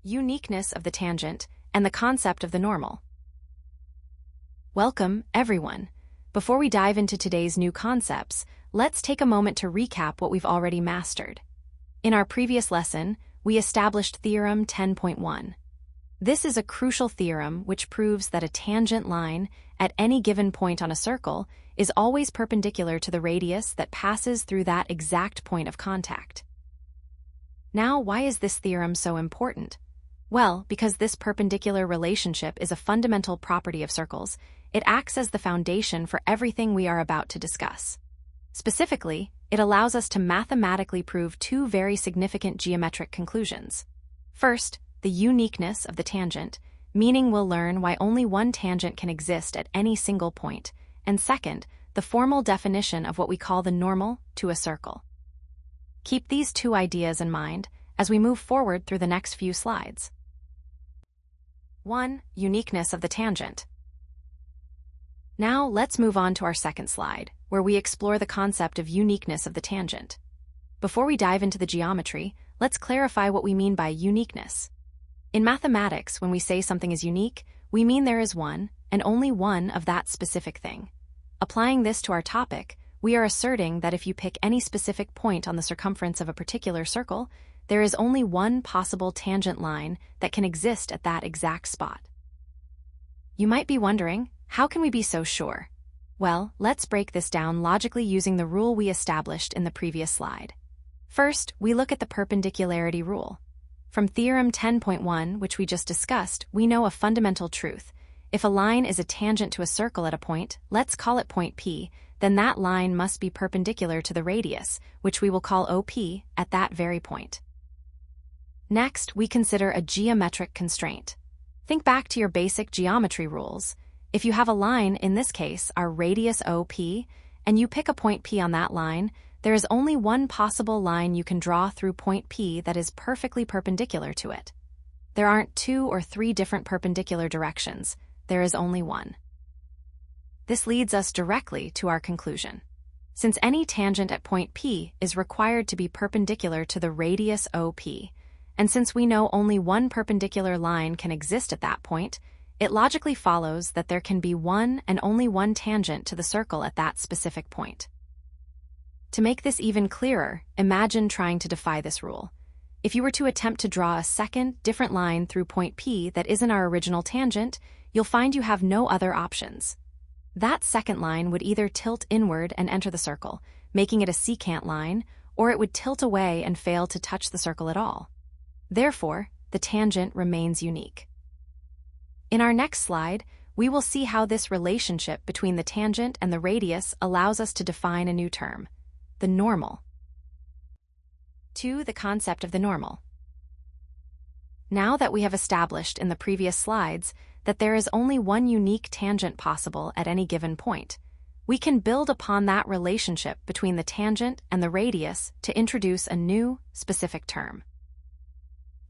Uniqueness of the tangent, and the concept of the normal. Welcome, everyone. Before we dive into today's new concepts, let's take a moment to recap what we've already mastered. In our previous lesson, we established Theorem 10.1. This is a crucial theorem which proves that a tangent line at any given point on a circle is always perpendicular to the radius that passes through that exact point of contact. Now, why is this theorem so important? Well, because this perpendicular relationship is a fundamental property of circles, it acts as the foundation for everything we are about to discuss. Specifically, it allows us to mathematically prove two very significant geometric conclusions. First, the uniqueness of the tangent, meaning we'll learn why only one tangent can exist at any single point, and second, the formal definition of what we call the normal to a circle. Keep these two ideas in mind as we move forward through the next few slides. 1. Uniqueness of the tangent. Now let's move on to our second slide, where we explore the concept of uniqueness of the tangent. Before we dive into the geometry, let's clarify what we mean by uniqueness. In mathematics, when we say something is unique, we mean there is one, and only one of that specific thing. Applying this to our topic, we are asserting that if you pick any specific point on the circumference of a particular circle, there is only one possible tangent line that can exist at that exact spot. You might be wondering, how can we be so sure? Well, let's break this down logically using the rule we established in the previous slide. First, we look at the perpendicularity rule. From Theorem 10.1, which we just discussed, we know a fundamental truth. If a line is a tangent to a circle at a point, let's call it point P, then that line must be perpendicular to the radius, which we will call OP, at that very point. Next, we consider a geometric constraint. Think back to your basic geometry rules. If you have a line, in this case, our radius OP, and you pick a point P on that line, there is only one possible line you can draw through point P that is perfectly perpendicular to it. There aren't two or three different perpendicular directions. There is only one. This leads us directly to our conclusion. Since any tangent at point P is required to be perpendicular to the radius OP, and since we know only one perpendicular line can exist at that point, it logically follows that there can be one and only one tangent to the circle at that specific point. To make this even clearer, imagine trying to defy this rule. If you were to attempt to draw a second, different line through point P that isn't our original tangent, you'll find you have no other options. That second line would either tilt inward and enter the circle, making it a secant line, or it would tilt away and fail to touch the circle at all. Therefore, the tangent remains unique. In our next slide, we will see how this relationship between the tangent and the radius allows us to define a new term, the normal. 2. The concept of the normal. Now that we have established in the previous slides that there is only one unique tangent possible at any given point, we can build upon that relationship between the tangent and the radius to introduce a new, specific term.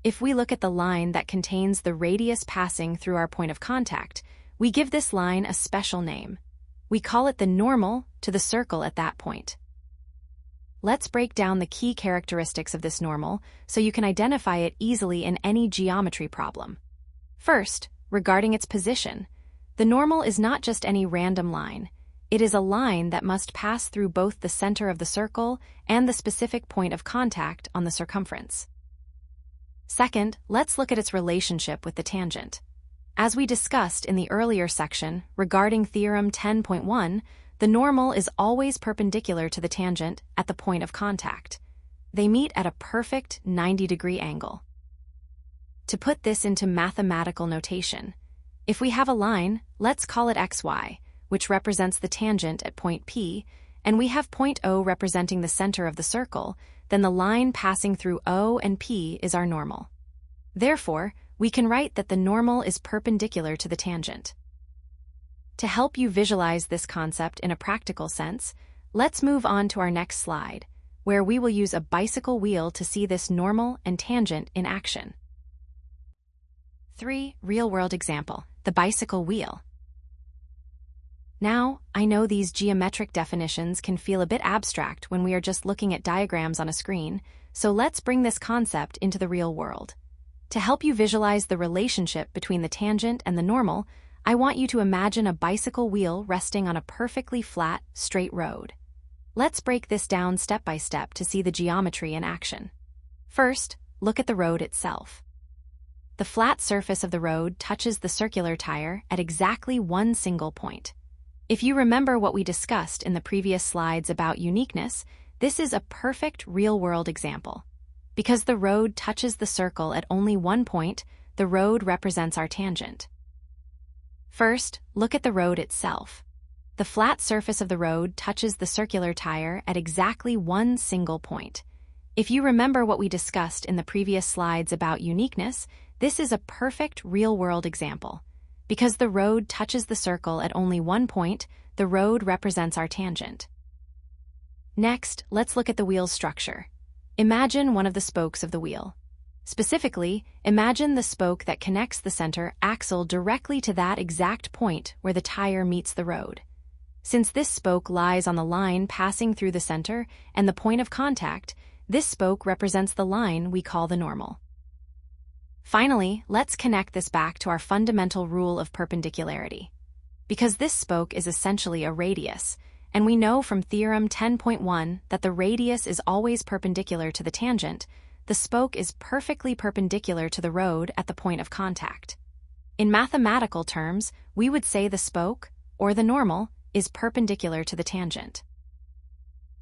If we look at the line that contains the radius passing through our point of contact, we give this line a special name. We call it the normal to the circle at that point. Let's break down the key characteristics of this normal so you can identify it easily in any geometry problem. First, regarding its position, the normal is not just any random line. It is a line that must pass through both the center of the circle and the specific point of contact on the circumference. Second, let's look at its relationship with the tangent. As we discussed in the earlier section regarding Theorem 10.1, the normal is always perpendicular to the tangent at the point of contact. They meet at a perfect 90-degree angle. To put this into mathematical notation, if we have a line, let's call it xy, which represents the tangent at point P, and we have point O representing the center of the circle, then the line passing through O and P is our normal. Therefore, we can write that the normal is perpendicular to the tangent. To help you visualize this concept in a practical sense, let's move on to our next slide, where we will use a bicycle wheel to see this normal and tangent in action. 3. Real-world example, the bicycle wheel. Now, I know these geometric definitions can feel a bit abstract when we are just looking at diagrams on a screen, so let's bring this concept into the real world. To help you visualize the relationship between the tangent and the normal, I want you to imagine a bicycle wheel resting on a perfectly flat, straight road. Let's break this down step by step to see the geometry in action. First, look at the road itself. The flat surface of the road touches the circular tire at exactly one single point. If you remember what we discussed in the previous slides about uniqueness, this is a perfect real-world example. Because the road touches the circle at only one point, the road represents our tangent. First, look at the road itself. The flat surface of the road touches the circular tire at exactly one single point. If you remember what we discussed in the previous slides about uniqueness, this is a perfect real-world example. Because the road touches the circle at only one point, the road represents our tangent. Next, let's look at the wheel's structure. Imagine one of the spokes of the wheel. Specifically, imagine the spoke that connects the center axle directly to that exact point where the tire meets the road. Since this spoke lies on the line passing through the center and the point of contact, this spoke represents the line we call the normal. Finally, let's connect this back to our fundamental rule of perpendicularity. Because this spoke is essentially a radius, and we know from Theorem 10.1 that the radius is always perpendicular to the tangent, the spoke is perfectly perpendicular to the road at the point of contact. In mathematical terms, we would say the spoke, or the normal, is perpendicular to the tangent.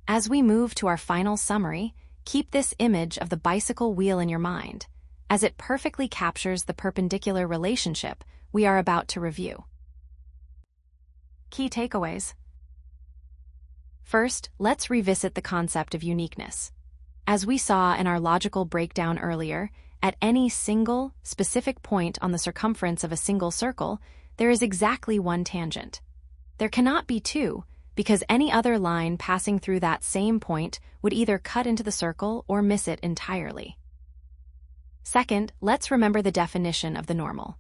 As we move to our final summary, keep this image of the bicycle wheel in your mind, as it perfectly captures the perpendicular relationship we are about to review. Key takeaways. First, let's revisit the concept of uniqueness. As we saw in our logical breakdown earlier, at any single, specific point on the circumference of a single circle, there is exactly one tangent. There cannot be two, because any other line passing through that same point would either cut into the circle or miss it entirely. Second, let's remember the definition of the normal.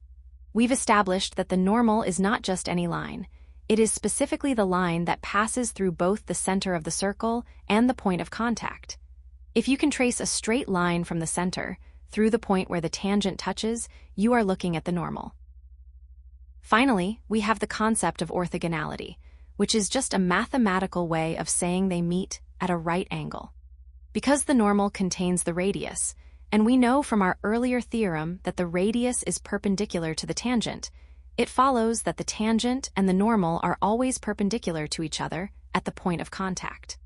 We've established that the normal is not just any line. It is specifically the line that passes through both the center of the circle and the point of contact. If you can trace a straight line from the center through the point where the tangent touches, you are looking at the normal. Finally, we have the concept of orthogonality, which is just a mathematical way of saying they meet at a right angle. Because the normal contains the radius, and we know from our earlier theorem that the radius is perpendicular to the tangent, it follows that the tangent and the normal are always perpendicular to each other at the point of contact.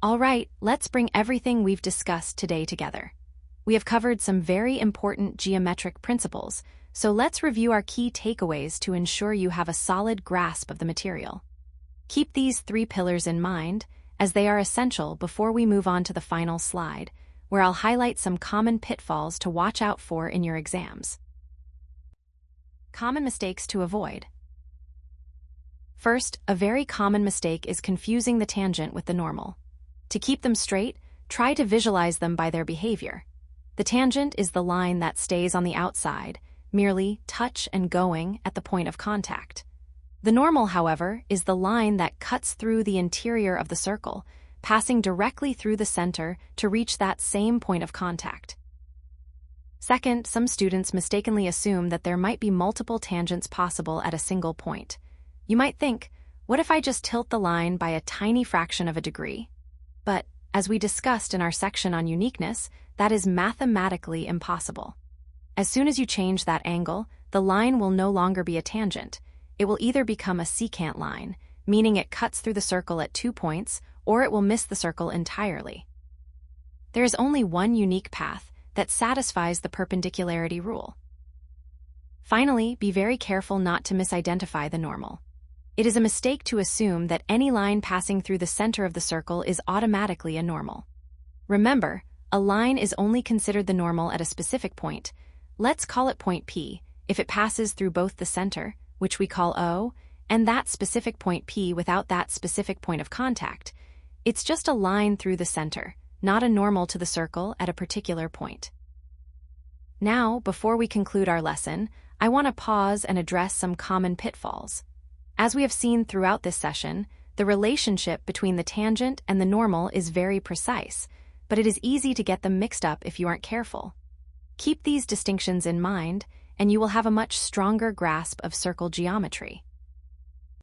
All right, let's bring everything we've discussed today together. We have covered some very important geometric principles, so let's review our key takeaways to ensure you have a solid grasp of the material. Keep these 3 pillars in mind, as they are essential before we move on to the final slide, where I'll highlight some common pitfalls to watch out for in your exams. Common mistakes to avoid. First, a very common mistake is confusing the tangent with the normal. To keep them straight, try to visualize them by their behavior. The tangent is the line that stays on the outside, merely touch and going at the point of contact. The normal, however, is the line that cuts through the interior of the circle, passing directly through the center to reach that same point of contact. Second, some students mistakenly assume that there might be multiple tangents possible at a single point. You might think, what if I just tilt the line by a tiny fraction of a degree? But, as we discussed in our section on uniqueness, that is mathematically impossible. As soon as you change that angle, the line will no longer be a tangent. It will either become a secant line, meaning it cuts through the circle at 2 points, or it will miss the circle entirely. There is only one unique path that satisfies the perpendicularity rule. Finally, be very careful not to misidentify the normal. It is a mistake to assume that any line passing through the center of the circle is automatically a normal. Remember, a line is only considered the normal at a specific point. Let's call it point P, if it passes through both the center, which we call O, and that specific point P without that specific point of contact. It's just a line through the center, not a normal to the circle at a particular point. Now, before we conclude our lesson, I want to pause and address some common pitfalls. As we have seen throughout this session, the relationship between the tangent and the normal is very precise, but it is easy to get them mixed up if you aren't careful. Keep these distinctions in mind, and you will have a much stronger grasp of circle geometry.